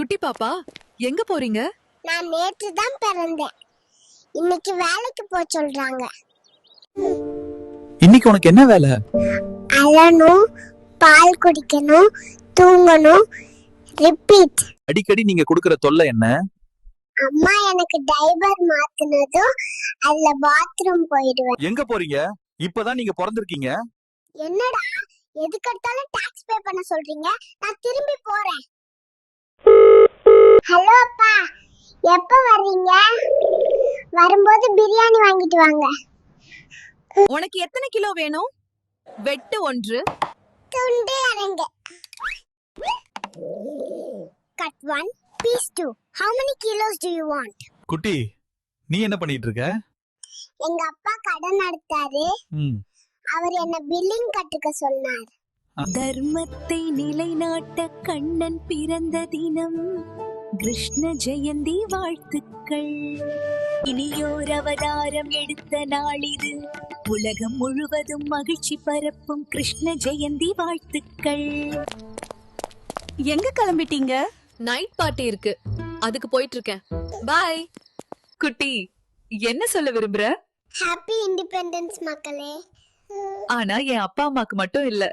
குட்டி பாப்பா, எங்க போறீங்க? நான் நேற்று தான் பிறந்தேன். இன்னைக்கு வேலைக்கு போக சொல்றாங்க. இன்னைக்கு உனக்கு என்ன வேலை? அழணும், பால் குடிக்கணும், தூங்கணும், ரிப்பீட். அடிக்கடி நீங்க கொடுக்கற தொல்லை என்ன? அம்மா எனக்கு டைப்பர் மாத்துனதும் அதுல பாத்ரூம் போயிடுவேன். எங்க போறீங்க? இப்பதான் நீங்க பிறந்திருக்கீங்க. என்னடா எதுக்கெடுத்தாலும் டாக்ஸ் பே பண்ண சொல்றீங்க? நான் திரும்பி போறேன். ஹலோ அப்பா, எப்ப வர்றீங்க? வரும்போது பிரியாணி வாங்கிட்டு வாங்க. உனக்கு எத்தனை கிலோ வேணும்? வெட்டு 1, துண்டு 2. Cut 1, piece 2. How many kilos do you want? குட்டி, நீ என்ன பண்ணிட்டு இருக்க? எங்க அப்பா கடை நடத்தாரு. அவர் என்ன பில்லிங் கட்டுக்க சொன்னார். தர்மத்தை நிலைநாட்ட கண்ணன் பிறந்த தினம், கிருஷ்ண ஜெயந்தி வாழ்த்துக்கள். இனியோர் அவதாரம் எடுத்த நாளிது, உலகம் முழுவதும் மகிழ்ச்சி பரப்பும் கிருஷ்ண ஜெயந்தி வாழ்த்துக்கள். எங்க கிளம்பிட்டீங்க? நைட் பார்ட்டி இருக்கு, அதுக்கு போயிட்டு இருக்கேன். பாய். குட்டி, என்ன சொல்ல விரும்புற? ஹாப்பி இண்டிபெண்டன்ஸ் மக்களே. ஆனா என் அப்பா அம்மாக்கு மட்டும் இல்ல.